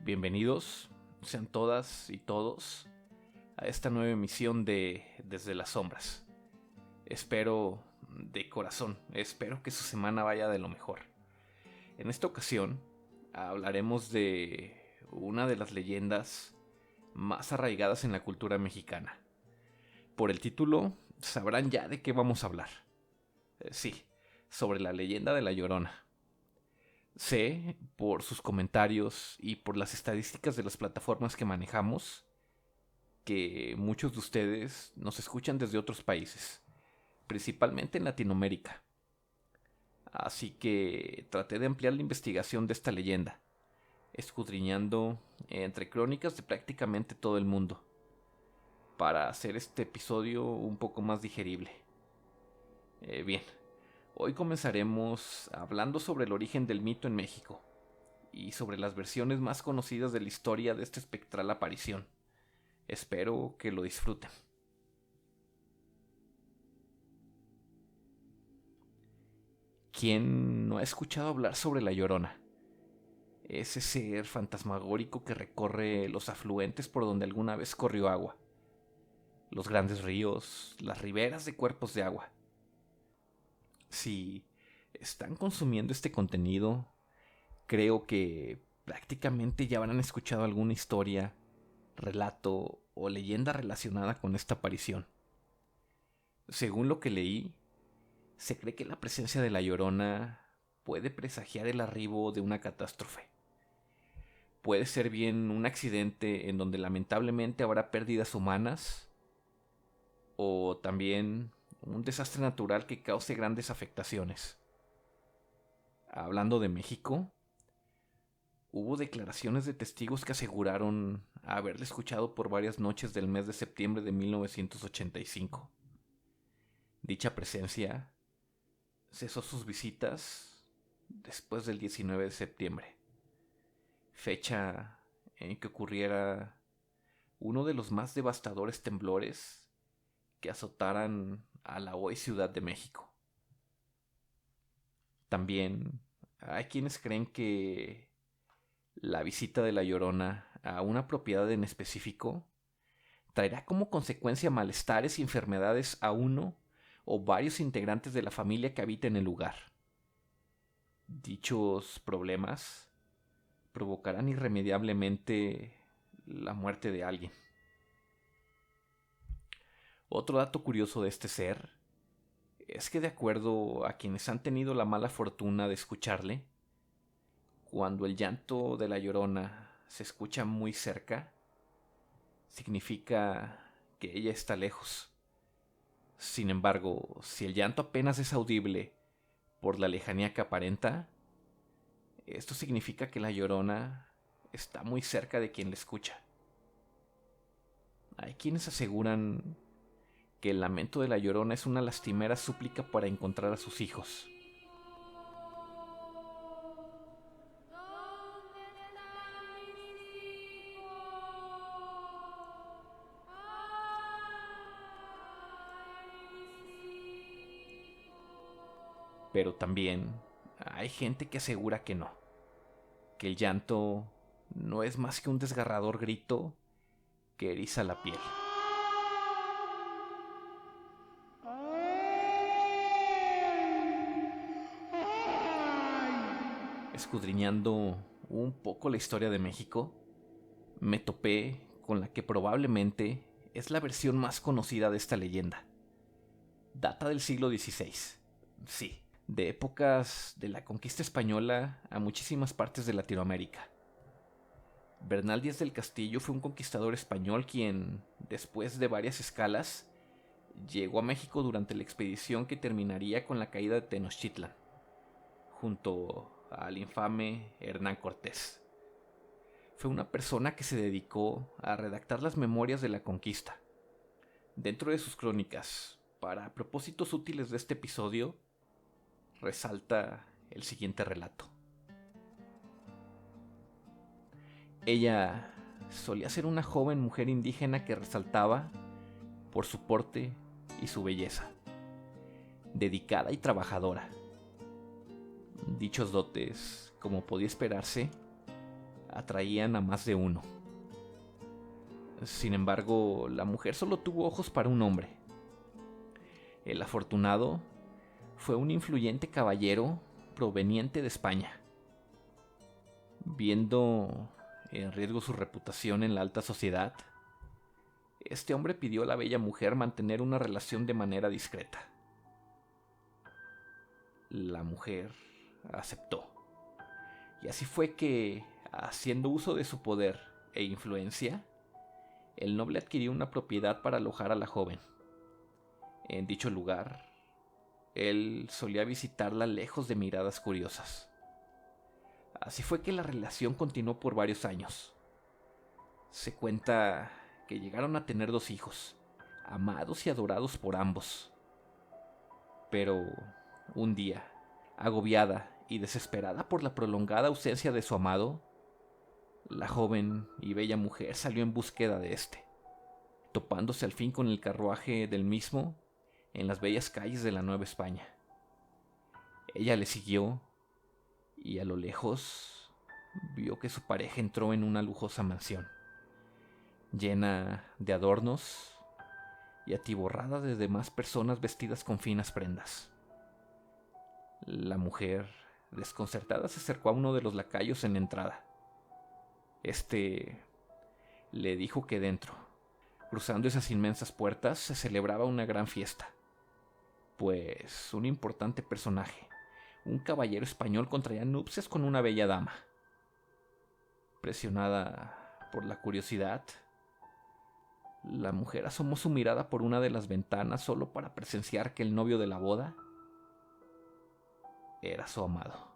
Bienvenidos sean todas y todos a esta nueva emisión de Desde las Sombras. Espero de corazón, espero que su semana vaya de lo mejor. En esta ocasión hablaremos de una de las leyendas más arraigadas en la cultura mexicana. Por el título sabrán ya de qué vamos a hablar. Sí, sobre la leyenda de La Llorona. Sé, por sus comentarios y por las estadísticas de las plataformas que manejamos, que muchos de ustedes nos escuchan desde otros países, principalmente en Latinoamérica. Así que traté de ampliar la investigación de esta leyenda, escudriñando entre crónicas de prácticamente todo el mundo, para hacer este episodio un poco más digerible. Bien, hoy comenzaremos hablando sobre el origen del mito en México y sobre las versiones más conocidas de la historia de esta espectral aparición. Espero que lo disfruten. ¿Quién no ha escuchado hablar sobre La Llorona? Ese ser fantasmagórico que recorre los afluentes por donde alguna vez corrió agua, los grandes ríos, las riberas de cuerpos de agua. Si están consumiendo este contenido, creo que prácticamente ya habrán escuchado alguna historia, relato o leyenda relacionada con esta aparición. Según lo que leí, se cree que la presencia de La Llorona puede presagiar el arribo de una catástrofe. Puede ser bien un accidente en donde lamentablemente habrá pérdidas humanas, o también un desastre natural que cause grandes afectaciones. Hablando de México, hubo declaraciones de testigos que aseguraron haberla escuchado por varias noches del mes de septiembre de 1985. Dicha presencia cesó sus visitas después del 19 de septiembre, fecha en que ocurriera uno de los más devastadores temblores que azotaran a la hoy Ciudad de México. También hay quienes creen que la visita de La Llorona a una propiedad en específico traerá como consecuencia malestares y enfermedades a uno o varios integrantes de la familia que habita en el lugar. Dichos problemas provocarán irremediablemente la muerte de alguien. Otro dato curioso de este ser es que, de acuerdo a quienes han tenido la mala fortuna de escucharle, cuando el llanto de La Llorona se escucha muy cerca, significa que ella está lejos. Sin embargo, si el llanto apenas es audible por la lejanía que aparenta, esto significa que La Llorona está muy cerca de quien la escucha. Hay quienes aseguran que el lamento de La Llorona es una lastimera súplica para encontrar a sus hijos. Pero también hay gente que asegura que no, que el llanto no es más que un desgarrador grito que eriza la piel. Escudriñando un poco la historia de México, me topé con la que probablemente es la versión más conocida de esta leyenda. Data del siglo XVI. Sí, de épocas de la conquista española a muchísimas partes de Latinoamérica. Bernal Díaz del Castillo fue un conquistador español quien, después de varias escalas, llegó a México durante la expedición que terminaría con la caída de Tenochtitlan, junto al infame Hernán Cortés. Fue una persona que se dedicó a redactar las memorias de la conquista. Dentro de sus crónicas, para propósitos útiles de este episodio, resalta el siguiente relato. Ella solía ser una joven mujer indígena que resaltaba por su porte y su belleza, dedicada y trabajadora. Dichos dotes, como podía esperarse, atraían a más de uno. Sin embargo, la mujer solo tuvo ojos para un hombre. El afortunado fue un influyente caballero proveniente de España. Viendo en riesgo su reputación en la alta sociedad, este hombre pidió a la bella mujer mantener una relación de manera discreta. La mujer aceptó. Y así fue que, haciendo uso de su poder e influencia, el noble adquirió una propiedad para alojar a la joven. En dicho lugar, él solía visitarla lejos de miradas curiosas. Así fue que la relación continuó por varios años. Se cuenta que llegaron a tener 2 hijos, amados y adorados por ambos. Pero un día, agobiada y desesperada por la prolongada ausencia de su amado, la joven y bella mujer salió en búsqueda de éste, topándose al fin con el carruaje del mismo en las bellas calles de la Nueva España. Ella le siguió y a lo lejos vio que su pareja entró en una lujosa mansión, llena de adornos y atiborrada de demás personas vestidas con finas prendas. La mujer, desconcertada, se acercó a uno de los lacayos en la entrada. Este le dijo que dentro, cruzando esas inmensas puertas, se celebraba una gran fiesta, pues un importante personaje, un caballero español, contraía nupcias con una bella dama. Presionada por la curiosidad, la mujer asomó su mirada por una de las ventanas solo para presenciar que el novio de la boda era su amado.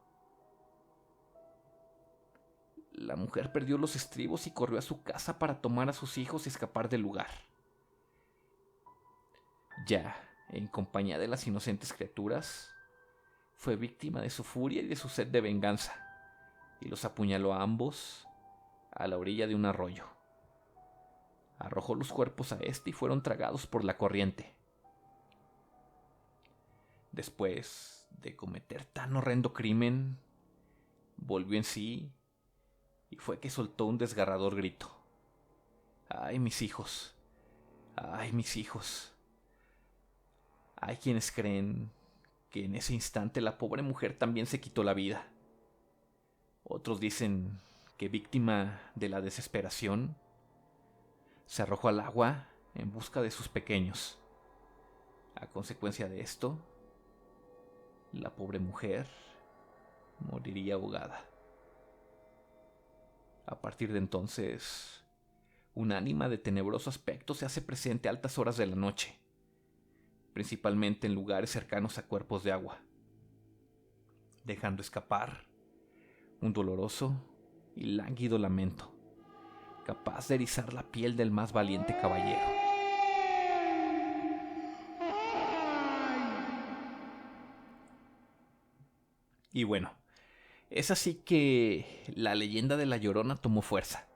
La mujer perdió los estribos y corrió a su casa para tomar a sus hijos y escapar del lugar. Ya, en compañía de las inocentes criaturas, fue víctima de su furia y de su sed de venganza, y los apuñaló a ambos a la orilla de un arroyo. Arrojó los cuerpos a este y fueron tragados por la corriente. Después de cometer tan horrendo crimen, volvió en sí y fue que soltó un desgarrador grito. ¡Ay, mis hijos! ¡Ay, mis hijos! Hay quienes creen que en ese instante la pobre mujer también se quitó la vida. Otros dicen que, víctima de la desesperación, se arrojó al agua en busca de sus pequeños. A consecuencia de esto, la pobre mujer moriría ahogada. A partir de entonces, un ánima de tenebroso aspecto se hace presente a altas horas de la noche, principalmente en lugares cercanos a cuerpos de agua, dejando escapar un doloroso y lánguido lamento, capaz de erizar la piel del más valiente caballero. Y bueno, es así que la leyenda de La Llorona tomó fuerza,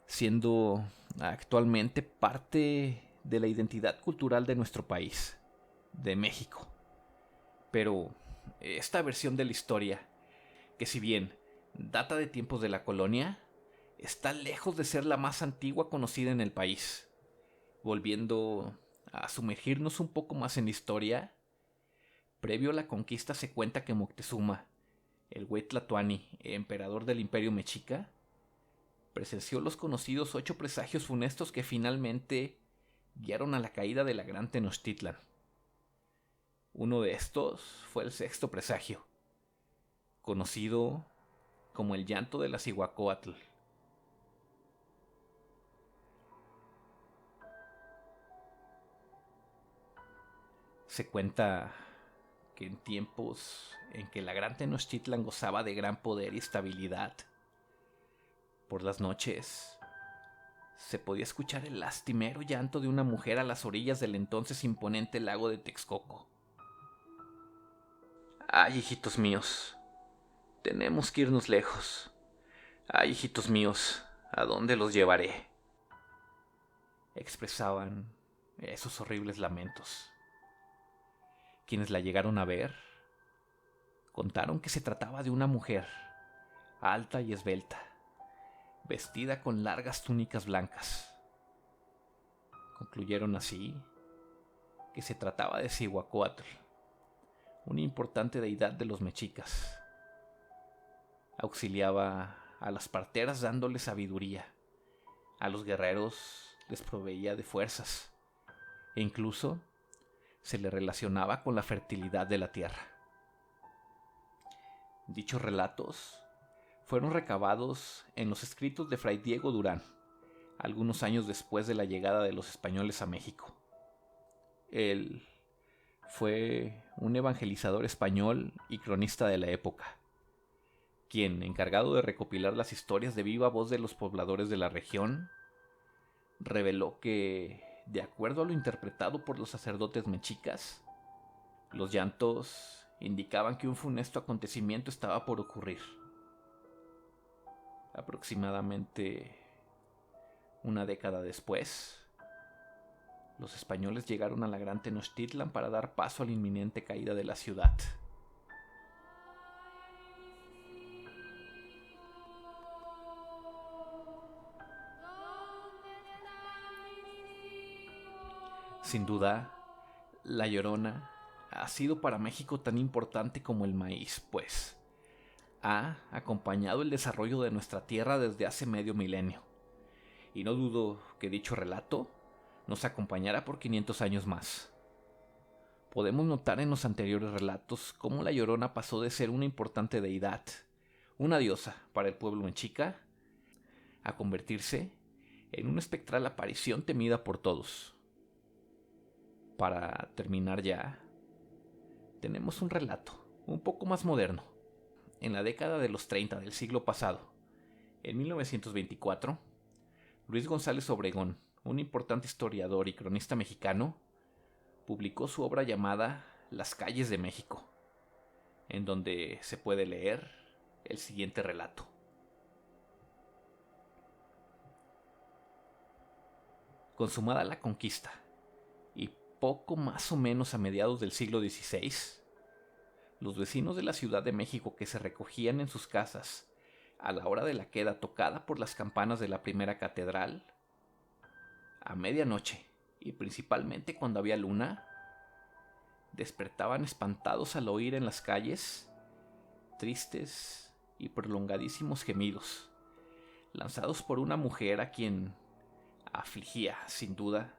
siendo actualmente parte de la identidad cultural de nuestro país, de México. Pero esta versión de la historia, que si bien data de tiempos de la colonia, está lejos de ser la más antigua conocida en el país. Volviendo a sumergirnos un poco más en la historia, previo a la conquista se cuenta que Moctezuma, el Güey Tlatoani, emperador del Imperio Mexica, presenció los conocidos 8 presagios funestos que finalmente guiaron a la caída de la gran Tenochtitlan. Uno de estos fue el 6º presagio, conocido como el llanto de la Cihuacóatl. Se cuenta que en tiempos en que la gran Tenochtitlan gozaba de gran poder y estabilidad, por las noches se podía escuchar el lastimero llanto de una mujer a las orillas del entonces imponente lago de Texcoco. Ay, hijitos míos, tenemos que irnos lejos. Ay, hijitos míos, ¿a dónde los llevaré?, expresaban esos horribles lamentos. Quienes la llegaron a ver contaron que se trataba de una mujer alta y esbelta, vestida con largas túnicas blancas. Concluyeron así que se trataba de Cihuacóatl, una importante deidad de los mexicas. Auxiliaba a las parteras dándoles sabiduría, a los guerreros les proveía de fuerzas e incluso se le relacionaba con la fertilidad de la tierra. Dichos relatos fueron recabados en los escritos de Fray Diego Durán, algunos años después de la llegada de los españoles a México. Él fue un evangelizador español y cronista de la época, quien, encargado de recopilar las historias de viva voz de los pobladores de la región, reveló que, de acuerdo a lo interpretado por los sacerdotes mexicas, los llantos indicaban que un funesto acontecimiento estaba por ocurrir. Aproximadamente una década después, los españoles llegaron a la Gran Tenochtitlan para dar paso a la inminente caída de la ciudad. Sin duda, La Llorona ha sido para México tan importante como el maíz, pues ha acompañado el desarrollo de nuestra tierra desde hace medio milenio. Y no dudo que dicho relato nos acompañará por 500 años más. Podemos notar en los anteriores relatos cómo la Llorona pasó de ser una importante deidad, una diosa para el pueblo mexica, a convertirse en una espectral aparición temida por todos. Para terminar ya, tenemos un relato un poco más moderno. En la década de los 30 del siglo pasado, en 1924, Luis González Obregón, un importante historiador y cronista mexicano, publicó su obra llamada Las calles de México, en donde se puede leer el siguiente relato. Consumada la conquista, y poco más o menos a mediados del siglo XVI, los vecinos de la Ciudad de México que se recogían en sus casas a la hora de la queda tocada por las campanas de la primera catedral, a medianoche, y principalmente cuando había luna, despertaban espantados al oír en las calles tristes y prolongadísimos gemidos, lanzados por una mujer a quien afligía, sin duda,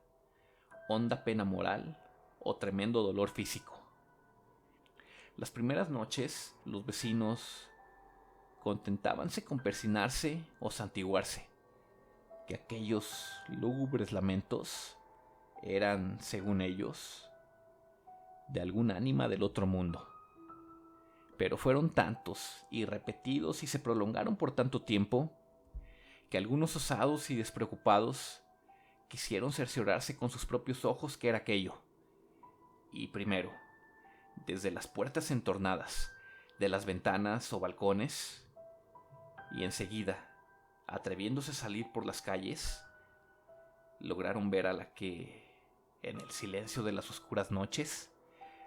honda pena moral o tremendo dolor físico. Las primeras noches, los vecinos contentábanse con persinarse o santiguarse, que aquellos lúgubres lamentos eran, según ellos, de algún ánima del otro mundo. Pero fueron tantos y repetidos y se prolongaron por tanto tiempo que algunos osados y despreocupados quisieron cerciorarse con sus propios ojos qué era aquello. Y primero, desde las puertas entornadas de las ventanas o balcones, y enseguida, atreviéndose a salir por las calles, lograron ver a la que, en el silencio de las oscuras noches,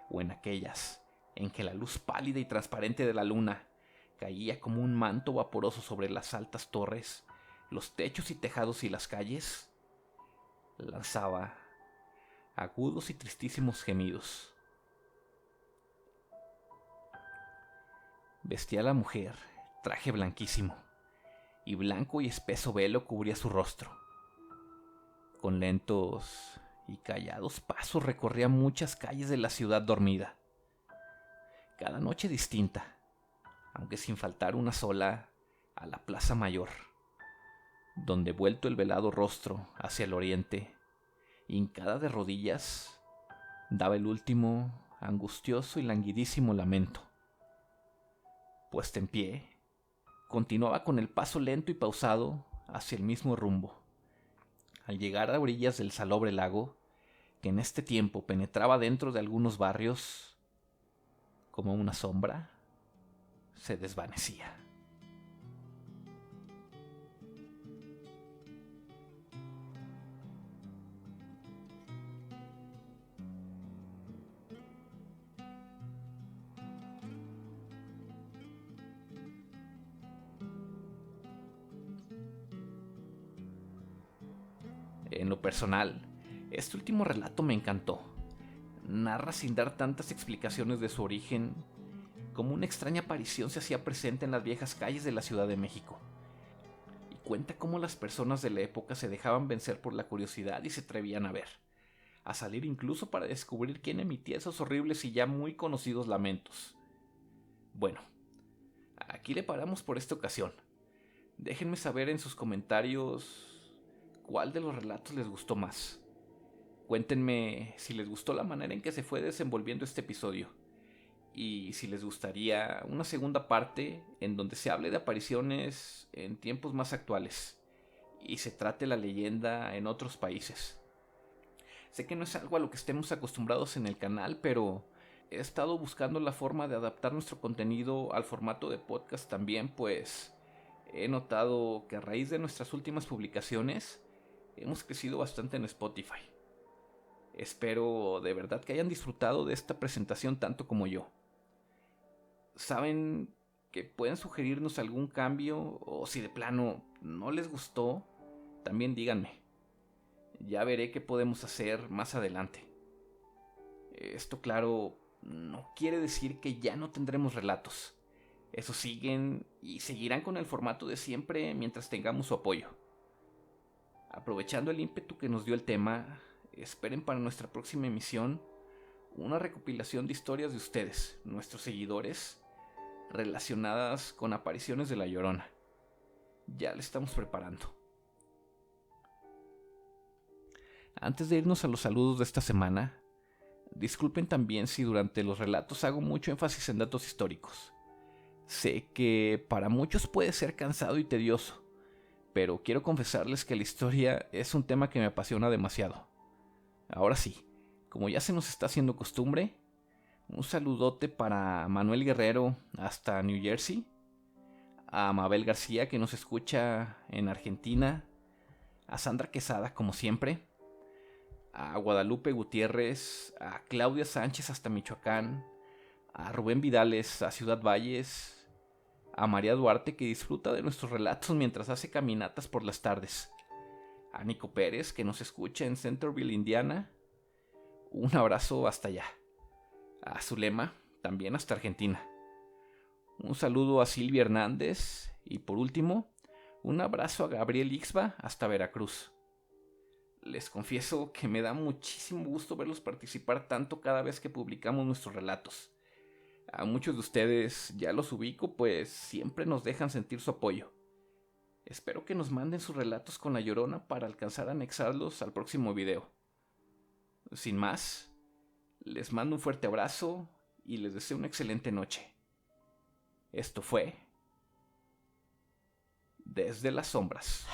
o en aquellas en que la luz pálida y transparente de la luna caía como un manto vaporoso sobre las altas torres, los techos y tejados y las calles, lanzaba agudos y tristísimos gemidos. Vestía la mujer traje blanquísimo, y blanco y espeso velo cubría su rostro. Con lentos y callados pasos recorría muchas calles de la ciudad dormida, cada noche distinta, aunque sin faltar una sola, a la Plaza Mayor, donde, vuelto el velado rostro hacia el oriente, hincada de rodillas, daba el último, angustioso y languidísimo lamento. Puesta en pie, continuaba con el paso lento y pausado hacia el mismo rumbo. Al llegar a orillas del salobre lago, que en este tiempo penetraba dentro de algunos barrios, como una sombra, se desvanecía. En lo personal, este último relato me encantó. Narra sin dar tantas explicaciones de su origen, como una extraña aparición se hacía presente en las viejas calles de la Ciudad de México. Y cuenta cómo las personas de la época se dejaban vencer por la curiosidad y se atrevían a ver, a salir incluso para descubrir quién emitía esos horribles y ya muy conocidos lamentos. Bueno, aquí le paramos por esta ocasión. Déjenme saber en sus comentarios cuál de los relatos les gustó más. Cuéntenme si les gustó la manera en que se fue desenvolviendo este episodio y si les gustaría una segunda parte en donde se hable de apariciones en tiempos más actuales y se trate la leyenda en otros países. Sé que no es algo a lo que estemos acostumbrados en el canal, pero he estado buscando la forma de adaptar nuestro contenido al formato de podcast también, pues he notado que a raíz de nuestras últimas publicaciones hemos crecido bastante en Spotify. Espero de verdad que hayan disfrutado de esta presentación tanto como yo. ¿Saben que pueden sugerirnos algún cambio o si de plano no les gustó? También díganme. Ya veré qué podemos hacer más adelante. Esto, claro, no quiere decir que ya no tendremos relatos. Esos siguen y seguirán con el formato de siempre mientras tengamos su apoyo. Aprovechando el ímpetu que nos dio el tema, esperen para nuestra próxima emisión una recopilación de historias de ustedes, nuestros seguidores, relacionadas con apariciones de La Llorona. Ya la estamos preparando. Antes de irnos a los saludos de esta semana, disculpen también si durante los relatos hago mucho énfasis en datos históricos. Sé que para muchos puede ser cansado y tedioso, pero quiero confesarles que la historia es un tema que me apasiona demasiado. Ahora sí, como ya se nos está haciendo costumbre, un saludote para Manuel Guerrero hasta New Jersey, a Mabel García que nos escucha en Argentina, a Sandra Quesada como siempre, a Guadalupe Gutiérrez, a Claudia Sánchez hasta Michoacán, a Rubén Vidales a Ciudad Valles, a María Duarte que disfruta de nuestros relatos mientras hace caminatas por las tardes, a Nico Pérez que nos escucha en Centerville, Indiana. Un abrazo hasta allá. A Zulema, también hasta Argentina. Un saludo a Silvia Hernández y por último, un abrazo a Gabriel Ixba hasta Veracruz. Les confieso que me da muchísimo gusto verlos participar tanto cada vez que publicamos nuestros relatos. A muchos de ustedes ya los ubico, pues siempre nos dejan sentir su apoyo. Espero que nos manden sus relatos con La Llorona para alcanzar a anexarlos al próximo video. Sin más, les mando un fuerte abrazo y les deseo una excelente noche. Esto fue Desde las Sombras.